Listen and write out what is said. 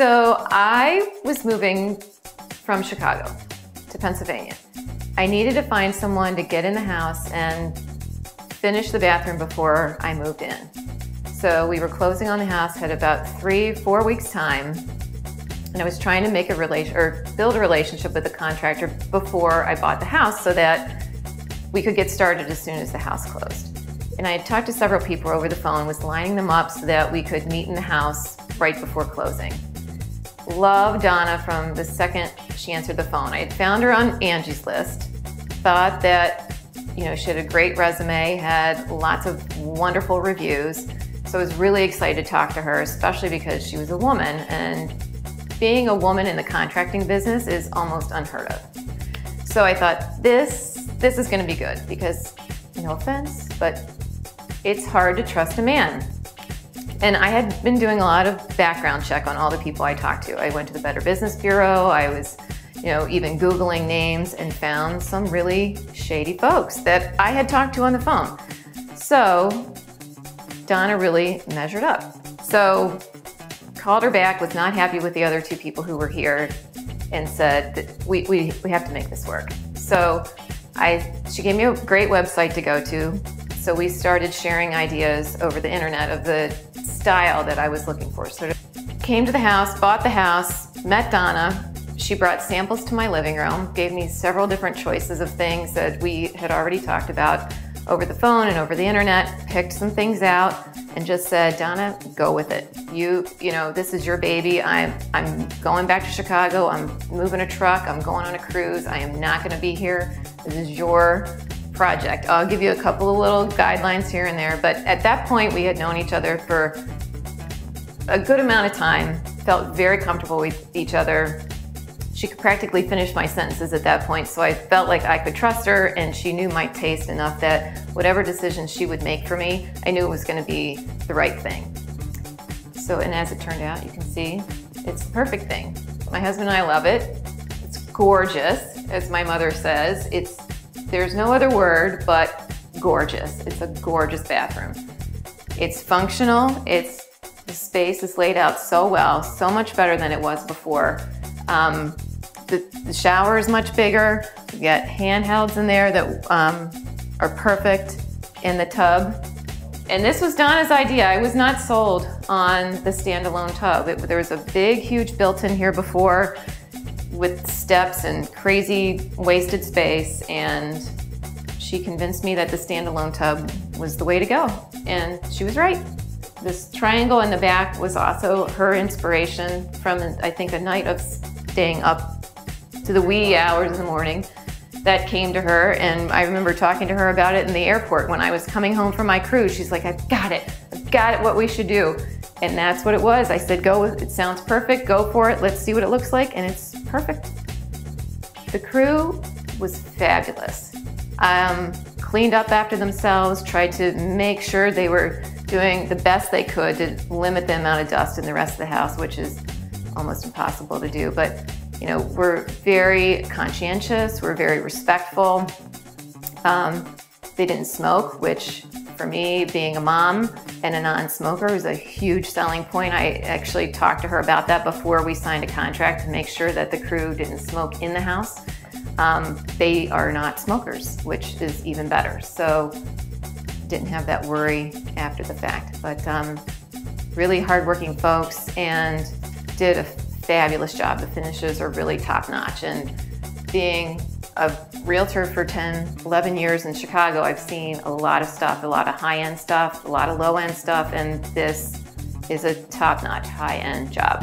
So I was moving from Chicago to Pennsylvania. I needed to find someone to get in the house and finish the bathroom before I moved in. So we were closing on the house, had about 3-4 weeks time, and I was trying to make build a relationship with the contractor before I bought the house so that we could get started as soon as the house closed. And I had talked to several people over the phone, was lining them up so that we could meet in the house right before closing. Loved Donna from the second she answered the phone. I had found her on Angie's List, thought that she had a great resume, had lots of wonderful reviews. So I was really excited to talk to her, especially because she was a woman, and being a woman in the contracting business is almost unheard of. So I thought, this is gonna be good because, no offense, but it's hard to trust a man. And I had been doing a lot of background check on all the people I talked to. I went to the Better Business Bureau. I was, even Googling names and found some really shady folks that I had talked to on the phone. So Donna really measured up. So called her back, was not happy with the other two people who were here, and said that we have to make this work. So she gave me a great website to go to. So we started sharing ideas over the internet of the style that I was looking for. So came to the house, bought the house, met Donna. She brought samples to my living room, gave me several different choices of things that we had already talked about over the phone and over the internet, picked some things out, and just said, Donna, go with it. This is your baby. I'm going back to Chicago. I'm moving a truck. I'm going on a cruise. I am not going to be here. This is your project. I'll give you a couple of little guidelines here and there, but at that point we had known each other for a good amount of time, felt very comfortable with each other. She could practically finish my sentences at that point, so I felt like I could trust her, and she knew my taste enough that whatever decision she would make for me, I knew it was going to be the right thing. So, and as it turned out, you can see, it's the perfect thing. My husband and I love it. It's gorgeous, as my mother says. There's no other word but gorgeous. It's a gorgeous bathroom. It's functional. The space is laid out so well, so much better than it was before. The shower is much bigger. We got handhelds in there that are perfect in the tub. And this was Donna's idea. I was not sold on the standalone tub. There was a big, huge built-in here before with steps and crazy wasted space, and she convinced me that the standalone tub was the way to go. And she was right. This triangle in the back was also her inspiration from, I think, a night of staying up to the wee hours in the morning that came to her. And I remember talking to her about it in the airport when I was coming home from my cruise. She's like, I've got it, what we should do. And that's what it was. I said, go with it, sounds perfect, go for it, let's see what it looks like, and it's perfect. The crew was fabulous. Cleaned up after themselves, tried to make sure they were doing the best they could to limit the amount of dust in the rest of the house, which is almost impossible to do. But we're very conscientious, we're very respectful. They didn't smoke, which for me, being a mom and a non-smoker, was a huge selling point. I actually talked to her about that before we signed a contract to make sure that the crew didn't smoke in the house. They are not smokers, which is even better. So didn't have that worry after the fact, but really hardworking folks, and did a fabulous job. The finishes are really top-notch, and being a realtor for 10-11 years in Chicago, I've seen a lot of stuff, a lot of high-end stuff, a lot of low-end stuff, and this is a top-notch high-end job.